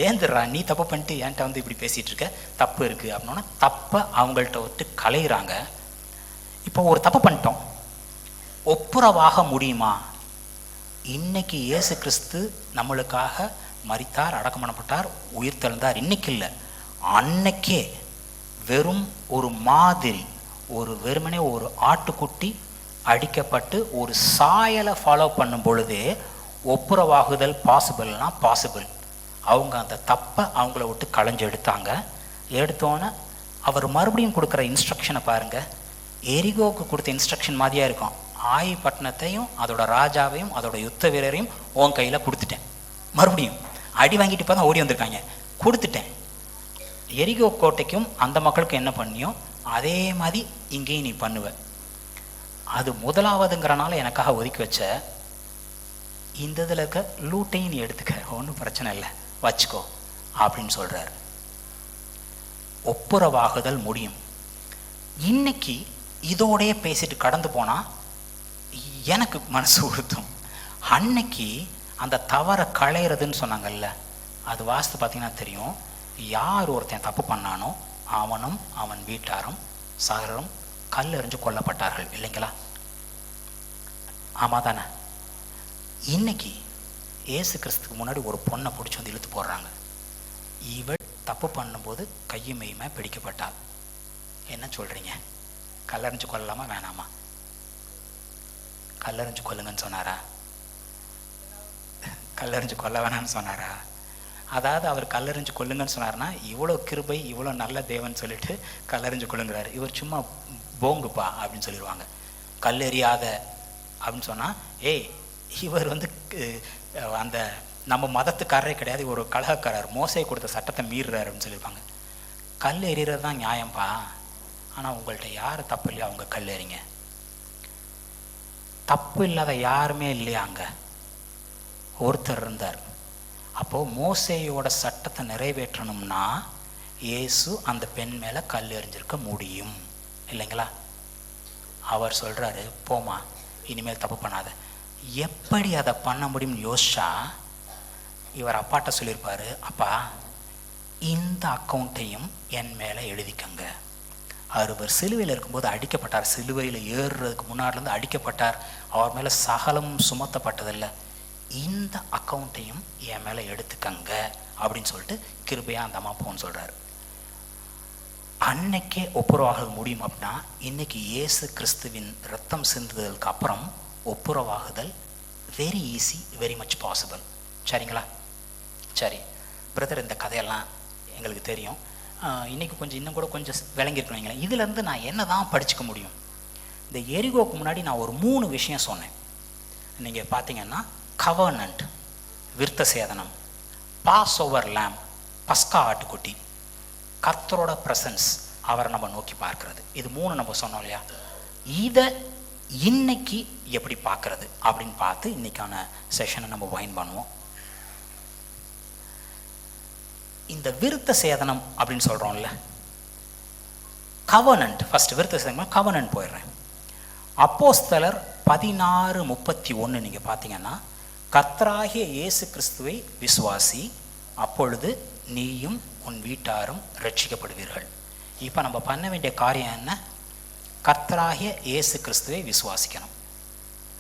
ஏந்துடுறா, நீ தப்பு பண்ணிட்டு என்கிட்ட வந்து இப்படி பேசிகிட்டு இருக்க, தப்பு இருக்குது அப்படின்னா தப்பை அவங்கள்ட்ட விட்டு களையிறாங்க. இப்போ ஒரு தப்பு பண்ணிட்டோம், ஒப்புரவாக முடியுமா? இன்னைக்கு இயேசு கிறிஸ்து நம்மளுக்காக மரித்தார், அடக்கம் பண்ணப்பட்டார், உயிர் தெழுந்தார். இன்னைக்கு இல்லை, அன்னைக்கே வெறும் ஒரு மாதிரி, வெறுமனே ஒரு ஆட்டுக்குட்டி அடிக்கப்பட்டு ஒரு சாயலை ஃபாலோ பண்ணும் பொழுதே ஒப்புரவாகுதல் பாசிபிள்னா பாசிபிள். அவங்க அந்த தப்பை அவங்கள விட்டு களைஞ்சு எடுத்தோன்னே அவர் மறுபடியும் கொடுக்குற இன்ஸ்ட்ரக்ஷனை பாருங்கள். எரிகோவுக்கு கொடுத்த இன்ஸ்ட்ரக்ஷன் மாதிரியாக இருக்கும். பட்டணத்தையும் அதோட ராஜாவையும் அதோட யுத்த வீரரையும் உன் கையில் கொடுத்துட்டேன். மறுபடியும் அடி வாங்கிட்டு இப்போ தான் ஓடி வந்திருக்காங்க, கொடுத்துட்டேன். எரிகோ கோட்டைக்கும் அந்த மக்களுக்கும் என்ன பண்ணியோ அதே மாதிரி இங்கேயும் நீ பண்ணுவ. அது முதலாவதுங்கிறனால எனக்காக ஒதுக்கி வச்ச இந்த இதில் இருக்க லூட்டையும் நீ எடுத்துக்க, ஒன்றும் பிரச்சனை இல்லை, வச்சுக்கோ அப்படின்னு சொல்கிறார். ஒப்புரவாகுதல் முடியும். இன்னைக்கு இதோடையே பேசிட்டு கடந்து போனால் எனக்கு மனசு உறுத்தும். அன்னைக்கு அந்த தவறை களையிறதுன்னு சொன்னாங்கல்ல, அது வாஸ்து பார்த்தீங்கன்னா தெரியும். யார் ஒருத்தன் தப்பு பண்ணானோ அவனும் அவன் வீட்டாரும் சகரும் கல்லெறிஞ்சு கொல்லப்பட்டார்கள் இல்லைங்களா? ஆமாம் தானே? இன்னைக்கு இயேசு கிறிஸ்துக்கு முன்னாடி ஒரு பொண்ணை பிடிச்சி வந்து இழுத்து போடுறாங்க. இவள் தப்பு பண்ணும்போது கையுமையுமே பிடிக்கப்பட்டாள். என்ன சொல்கிறீங்க? கல்லெறிஞ்சு கொள்ளலாமா வேணாமா? கல்லெறிஞ்சு கொல்லுங்கன்னு சொன்னாரா? கல்லெறிஞ்சு கொல்ல வேணான்னு சொன்னாரா? அதாவது அவர் கல்லெறிஞ்சு கொல்லுங்கன்னு சொன்னார்னா இவ்வளோ கிருபை, இவ்வளோ நல்ல தேவன் சொல்லிட்டு கல்லெறிஞ்சு கொள்ளுங்கிறாரு. இவர் சும்மா போங்குப்பா அப்படின்னு சொல்லிடுவாங்க. கல்லெறியாத அப்படின்னு சொன்னால், ஏய் இவர் அந்த நம்ம மதத்துக்காரரே கிடையாது, ஒரு கலகக்காரர், மோசை கொடுத்த சட்டத்தை மீறுறாரு அப்படின்னு சொல்லியிருப்பாங்க. கல் எறிகிறது தான் நியாயம்ப்பா, ஆனால் உங்கள்கிட்ட யார் தப்பு இல்லையா அவங்க கல் எறிங்க. தப்பு இல்லாத யாருமே இல்லையா? அங்கே ஒருத்தர் இருந்தார். அப்போது மோசேயோட சட்டத்தை நிறைவேற்றணும்னா இயேசு அந்த பெண் மேலே கல் எறிஞ்சிருக்க முடியும் இல்லைங்களா? அவர் சொல்கிறாரு, போமா இனிமேல் தப்பு பண்ணாத. எப்படி அதை பண்ண முடியும்னு யோசிச்சா இவர் அப்பாட்ட சொல்லியிருப்பார், அப்பா இந்த அக்கௌண்ட்டையும் என் மேலே எழுதிக்கங்க. அவர் சிலுவையில் இருக்கும்போது அடிக்கப்பட்டார், சிலுவையில் ஏறுறதுக்கு முன்னாடிலேருந்து அடிக்கப்பட்டார், அவர் மேலே சகலமும் சுமத்தப்பட்டதில்லை, இந்த அக்கௌண்ட்டையும் என் மேலே எடுத்துக்கங்க அப்படின்னு சொல்லிட்டு கிருபையாக அந்த அம்மா போன்னு சொல்கிறாரு. அன்னைக்கே ஒப்புரவாக முடியும் அப்படின்னா இன்னைக்கு இயேசு கிறிஸ்துவின் ரத்தம் சிந்துதலுக்கு அப்புறம் ஒப்புரவாகுதல் very easy, very much possible. சரிங்களா? சரி பிரதர், இந்த கதையெல்லாம் எங்களுக்கு தெரியும், இன்றைக்கி கொஞ்சம் இன்னும் கூட கொஞ்சம் விளங்கியிருக்கணும். இதுலேருந்து நான் என்ன தான் படிச்சுக்க முடியும்? இந்த எரிகோக்கு முன்னாடி நான் ஒரு 3 விஷயம் சொன்னேன். நீங்கள் பார்த்தீங்கன்னா கவர்னன்ட் விருத்த சேதனம், பாஸ் ஓவர் லேம் பஸ்கா ஆட்டுக்குட்டி, கர்த்தரோட பிரசன்ஸ் அவரை நம்ம நோக்கி பார்க்கறது. இது 3 நம்ம சொன்னோம் இல்லையா? இதை இன்னைக்கு எப்படி பார்க்கறது அப்படின்னு பார்த்து இன்னைக்கான செஷனை நம்ம வைண்ட் பண்ணுவோம். இந்த விருத்த சேதனம் அப்படின்னு சொல்கிறோம்ல, கவர்னன்ட் ஃபர்ஸ்ட். விருத்த சேதனம் கவர்னன்ட் போயிடுறேன். அப்போஸ்தலர் 16:31 நீங்கள் பார்த்தீங்கன்னா, கர்த்தராகிய இயேசு கிறிஸ்துவை விசுவாசி, அப்பொழுது நீயும் உன் வீட்டாரும் ரட்சிக்கப்படுவீர்கள். இப்போ நம்ம பண்ண வேண்டிய காரியம் என்ன? கர்த்தராகிய இயேசு கிறிஸ்துவை விசுவாசிக்கணும்.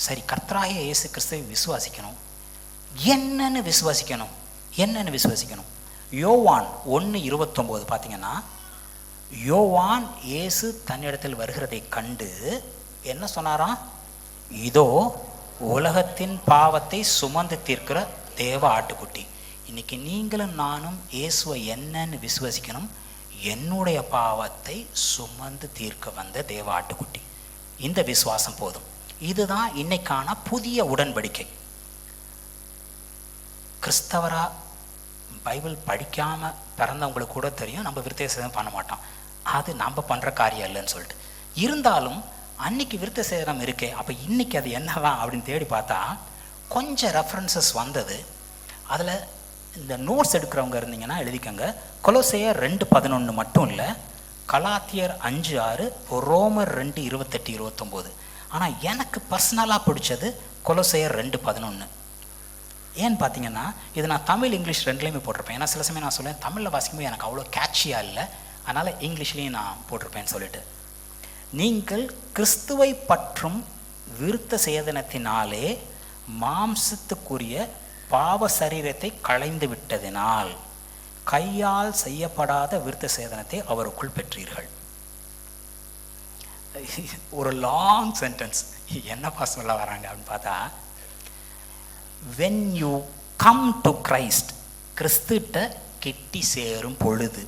சரி, கர்த்தராகிய இயேசு கிறிஸ்துவை விசுவாசிக்கணும். என்னன்னு விசுவாசிக்கணும்? என்னன்னு விசுவாசிக்கணும்? யோவான் 1:29 பார்த்தீங்கன்னா, யோவான் இயேசு தன்னிடத்தில் வருகிறதை கண்டு என்ன சொன்னாராம்? இதோ உலகத்தின் பாவத்தை சுமந்து தீர்க்கிற தேவ ஆட்டுக்குட்டி. இன்னைக்கு நீங்களும் நானும் இயேசுவை என்னன்னு விசுவாசிக்கணும்? என்னுடைய பாவத்தை சுமந்து தீர்க்க வந்த தேவ ஆட்டுக்குட்டி. இந்த விசுவாசம் போதும். இதுதான் இன்னைக்கான புதிய உடன்படிக்கை. கிறிஸ்தவரா பைபிள் படிக்காமல் பிறந்தவங்களுக்கு கூட தெரியும் நம்ம விருத்த சேதனம் பண்ண மாட்டோம், அது நம்ம பண்ணுற காரியம் இல்லைன்னு சொல்லிட்டு. இருந்தாலும் அன்னைக்கு விருத்த சேதனம் இருக்கே, அப்போ இன்னைக்கு அது என்னவா அப்படின்னு தேடி பார்த்தா கொஞ்சம் ரெஃபரன்சஸ் வந்தது. அதில் இந்த நோட்ஸ் எடுக்கிறவங்க இருந்தீங்கன்னா எழுதிக்கங்க. கொலோசையர் 2:11 மட்டும் இல்லை, கலாத்தியர் 5:6, ரோமர் 2:28-29. ஆனால் எனக்கு பர்சனலாக பிடிச்சது கொலோசையர் 2:11. ஏன்னு பார்த்தீங்கன்னா, இது நான் தமிழ் இங்கிலீஷ் ரெண்டுலேயுமே போட்டிருப்பேன். ஏன்னா சில சமயம் நான் சொல்லுவேன் தமிழில் வாசிக்கும்போது எனக்கு அவ்வளோ கேட்சியாக இல்லை, அதனால் இங்கிலீஷ்லேயும் நான் போட்டிருப்பேன்னு சொல்லிட்டு. நீங்கள் கிறிஸ்துவை பற்றும் விருத்த சேதனத்தினாலே மாம்சத்துக்குரிய பாவ சரீரத்தை களைந்து விட்டதினால் கையால் செய்யப்படாத விருத்த சேதனத்தை அவருக்குள் பெற்றீர்கள். ஒரு லாங் சென்டென்ஸ். என்னப்பா சொல்ல வராங்க அப்படின்னு பார்த்தா, when you come to Christ, கிறிஸ்துட்ட கிட்டி சேரும் பொழுது,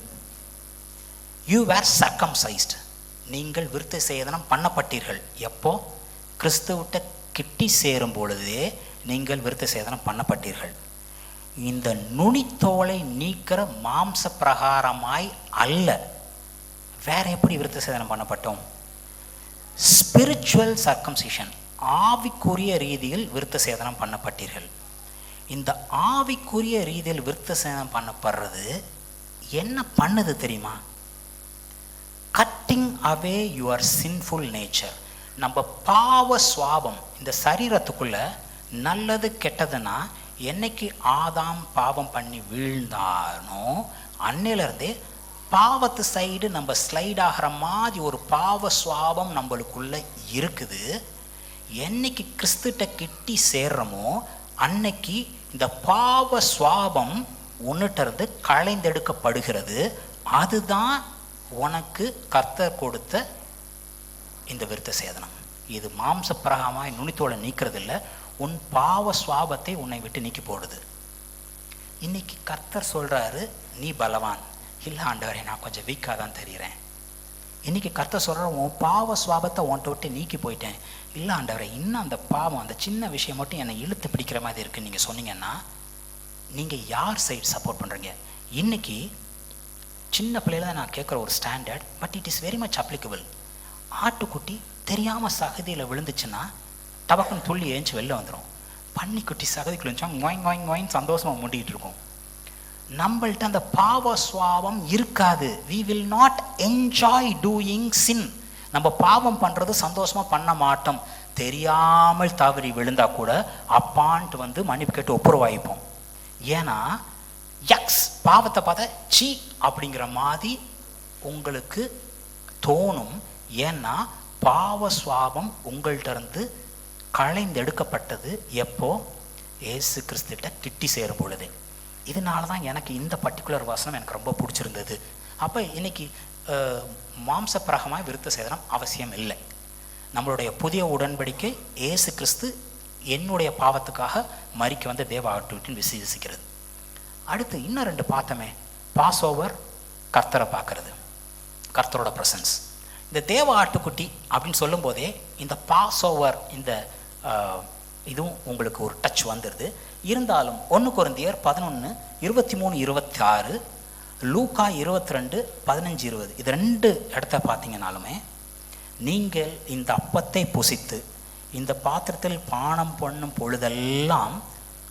you were circumcised, நீங்கள் விருத்த சேதனம் பண்ணப்பட்டீர்கள். எப்போ? கிறிஸ்துவிட்ட கிட்டி சேரும் பொழுதே நீங்கள் விருத்த சேதனம் பண்ணப்பட்டீர்கள். இந்த நுனித்தோலை நீக்கிற மாம்ச பிரகாரமாய் அல்ல. வேற எப்படி விருத்த சேதனம் பண்ணப்பட்டோம்? ஸ்பிரிச்சுவல் சர்க்கம்சிஷன், ஆவிக்குரிய ரீதியில் விருத்த சேதனம் பண்ணப்பட்டீர்கள். இந்த ஆவிக்குரிய ரீதியில் விருத்த சேதனம் பண்ணப்படுறது என்ன பண்ணுது தெரியுமா? Cutting away your sinful nature. நம்ம பாவ சுவாபம் இந்த சரீரத்துக்குள்ள நல்லது கெட்டதுன்னா என்னைக்கு ஆதாம் பாவம் பண்ணி வீழ்ந்தானோ அன்னையிலேருந்தே பாவத்து சைடு நம்ம ஸ்லைட் ஆகிற மாதிரி ஒரு பாவ சுவாபம் நம்மளுக்குள்ள இருக்குது. என்னைக்கு கிறிஸ்துட்ட கிட்டி சேர்றமோ அன்னைக்கு இந்த பாவ சுவாபம் உன்னிட்டிருந்து களைந்தெடுக்கப்படுகிறது. அதுதான் உனக்கு கர்த்தர் கொடுத்த இந்த விருத்த சேதனம். இது மாம்ச பிரகாரமாய் நுனித்தோலை நீக்கிறது இல்லை, உன் பாவ சுவாபத்தை உன்னை விட்டு நீக்கி போடுது. இன்னைக்கு கர்த்தர் சொல்றாரு, நீ பலவான். இல்லை ஆண்டவரே, நான் கொஞ்சம் வீக்காக தான் தெரிகிறேன். இன்னைக்கு கர்த்தர் சொல்ற, உன் பாவ சுவாபத்தை உன்ட்ட விட்டு நீக்கி போயிட்டேன். இல்லை ஆண்டவரே, இன்னும் அந்த பாவம் அந்த சின்ன விஷயம் மட்டும் என்னை இழுத்து பிடிக்கிற மாதிரி இருக்குன்னு நீங்கள் சொன்னீங்கன்னா, நீங்கள் யார் சைடு சப்போர்ட் பண்ணுறீங்க? இன்னைக்கு சின்ன பிள்ளையில தான் நான் கேட்குற ஒரு standard, but it is very much applicable. ஆட்டுக்குட்டி தெரியாமல் சகதியில் விழுந்துச்சுன்னா டபக்குன்னு துள்ளி ஏஞ்சி வெளில வந்துடும். பன்னிக்குட்டி சகதிக்குள்ள இருந்துச்சா நோய் நோய் நோயின்னு சந்தோஷமாக மூடிக்கிட்டு இருக்கும். நம்மள்ட்ட அந்த பாவ சுவாபம் இருக்காது. we will not enjoy doing sin. நம்ம பாவம் பண்ணுறது சந்தோஷமாக பண்ண மாட்டோம். தெரியாமல் தவறி விழுந்தா கூட அப்பான்ட்டு வந்து மன்னிப்பு கேட்டு ஒப்புரவாயிப்போம். ஏன்னா யக்ஸ் பாவத்தை பார்த்தா சி அப்படிங்கிற மாதிரி உங்களுக்கு தோணும். ஏன்னா பாவ சுவாபம் உங்கள்கிட்ட இருந்து களைந்தெடுக்கப்பட்டது எப்போ? ஏசு கிறிஸ்துட்ட கிட்டி சேரும் பொழுது. இதனால தான் எனக்கு இந்த பர்டிகுலர் வசனம் எனக்கு ரொம்ப பிடிச்சிருந்தது. அப்போ இன்னைக்கு மாம்சப்பிரகமாக விருத்த சேதனம் அவசியம் இல்லை. நம்மளுடைய புதிய உடன்படிக்கை இயேசு கிறிஸ்து என்னுடைய பாவத்துக்காக மரிக்க வந்த தேவ ஆட்டுவிட்டின்னு விசுவசிக்கிறது. அடுத்து இன்னும் 2 பார்த்தோமே, பாஸ் ஓவர், கர்த்தரை பார்க்கறது, கர்த்தரோட ப்ரெசன்ஸ். இந்த தேவ ஆட்டுக்குட்டி அப்படின்னு சொல்லும் போதே இந்த பாஸ் ஓவர் இந்த இதுவும் உங்களுக்கு ஒரு டச் வந்துடுது. இருந்தாலும் 1 கொரிந்தியர் 11:23-26, லூக்கா 22:15-20 இது 2 இடத்த பார்த்தீங்கன்னாலுமே, நீங்கள் இந்த அப்பத்தை புசித்து இந்த பாத்திரத்தில் பானம் பண்ணும் பொழுதெல்லாம்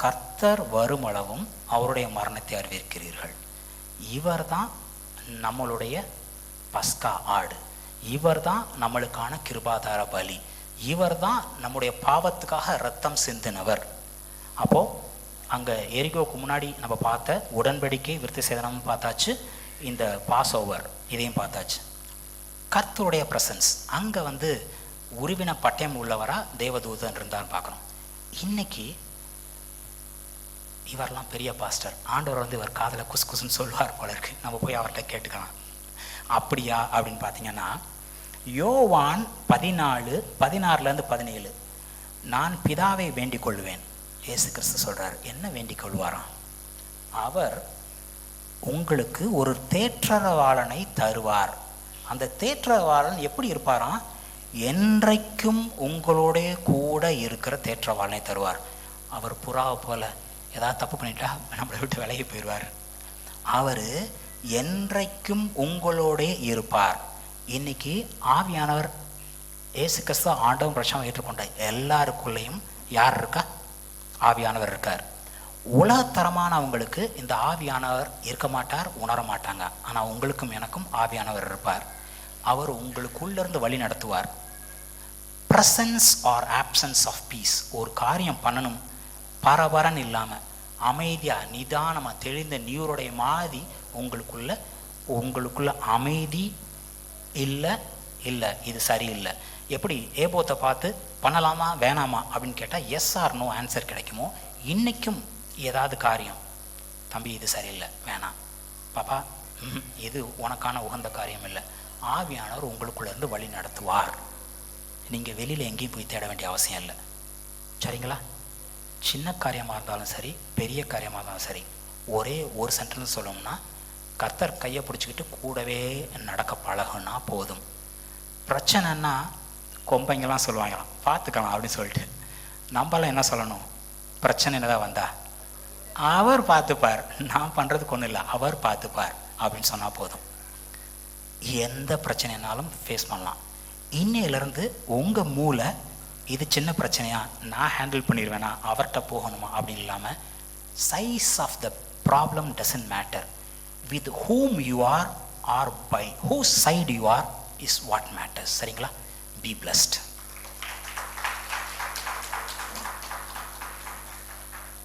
கர்த்தர் வருமளவும் அவருடைய மரணத்தை அறிவிக்கிறீர்கள். இவர் தான் நம்மளுடைய பஸ்கா ஆடு, இவர் தான் நம்மளுக்கான கிருபாதார பலி, இவர் தான் நம்முடைய பாவத்துக்காக ரத்தம் சிந்தினவர். அப்போது அங்கே எரிகோவுக்கு முன்னாடி நம்ம பார்த்த உடன்படிக்கை விருத்த சேதனமும் பார்த்தாச்சு, இந்த பாஸ் ஓவர் இதையும் பார்த்தாச்சு. கர்த்தருடைய ப்ரெசன்ஸ் அங்கே உருவின பட்டயம் உள்ளவரா தேவதூதன் இருந்தான்னு பார்க்குறோம். இன்னைக்கு இவரெல்லாம் பெரிய பாஸ்டர், ஆண்டவர் இவர் காதில் குசு குசுன்னு சொல்லுவார் போல இருக்கு, நம்ம போய் அவர்கிட்ட கேட்டுக்கலாம். அப்படியா அப்படின்னு பார்த்தீங்கன்னா, யோவான் 14:16-17, நான் பிதாவை வேண்டிக் கொள்வேன். இயேசு கிறிஸ்து சொல்றார், என்ன வேண்டிக் கொள்வாராம்? அவர் உங்களுக்கு ஒரு தேற்றரவாளனை தருவார். அந்த தேற்றரவாளன் எப்படி இருப்பாராம்? என்றைக்கும் உங்களோட கூட இருக்கிற தேற்றரவாளனை தருவார். அவர் புறாவை போல ஏதாவது தப்பு பண்ணிட்டா நம்மளை விட்டு விலகி போயிடுவார். அவர் என்றைக்கும் உங்களோட இருப்பார். இன்னைக்கு ஆவியானவர் இயேசு கிறிஸ்து ஆண்டவன் பிரச்சனை ஏற்றுக்கொண்ட எல்லாருக்குள்ளேயும் யார் இருக்கா? ஆவியானவர் இருக்கார். உலகத்தரமானவங்களுக்கு இந்த ஆவியானவர் இருக்க மாட்டார், உணர மாட்டாங்க. ஆனால் உங்களுக்கும் எனக்கும் ஆவியானவர் இருப்பார். அவர் உங்களுக்குள்ளேருந்து வழி நடத்துவார். Presence or absence of peace. ஒரு காரியம் பண்ணணும், பரபரன்னு இல்லாமல் அமைதியாக நிதானமாக தெளிந்த நீருடைய மாதிரி உங்களுக்குள்ள அமைதி இல்லை இது சரியில்லை. எப்படி ஏபோத்தை பார்த்து பண்ணலாமா வேணாமா அப்படின்னு கேட்டால் எஸ் ஆர் நோ ஆன்சர் கிடைக்குமோ, இன்றைக்கும் ஏதாவது காரியம், தம்பி இது சரியில்லை வேணாம், பாப்பா இது உனக்கான உகந்த காரியம் இல்லை, ஆவியானவர் உங்களுக்குள்ளேருந்து வழி நடத்துவார். நீங்கள் வெளியில் எங்கேயும் போய் தேட வேண்டிய அவசியம் இல்லை. சரிங்களா? சின்ன காரியமாக இருந்தாலும் சரி, பெரிய காரியமாக இருந்தாலும் சரி, ஒரே ஒரு சென்டென்ஸ் சொல்லணும்னா, கர்த்தர் கையை பிடிச்சிக்கிட்டு கூடவே நடக்க பழகுனா போதும். பிரச்சனைன்னா கொம்பைங்கெல்லாம் சொல்லுவாங்களாம், பார்த்துக்கலாம் அப்படின்னு சொல்லிட்டு. நம்மளாம் என்ன சொல்லணும்? பிரச்சனை தான் வந்தா அவர் பார்த்துப்பார், நான் பண்ணுறதுக்கு ஒன்றும் இல்லை, அவர் பார்த்துப்பார் அப்படின்னு சொன்னால் போதும். எந்த பிரச்சனைனாலும் ஃபேஸ் பண்ணலாம். இன்னையிலேருந்து உங்கள் மூளை இது சின்ன பிரச்சனையா நான் ஹேண்டில் பண்ணிடுவேனா, அவர்கிட்ட போகணுமா அப்படின்னு இல்லாமல், size of the problem doesn't matter, with whom you are or by whose side you are is what matters. சரிங்களா? Be blessed.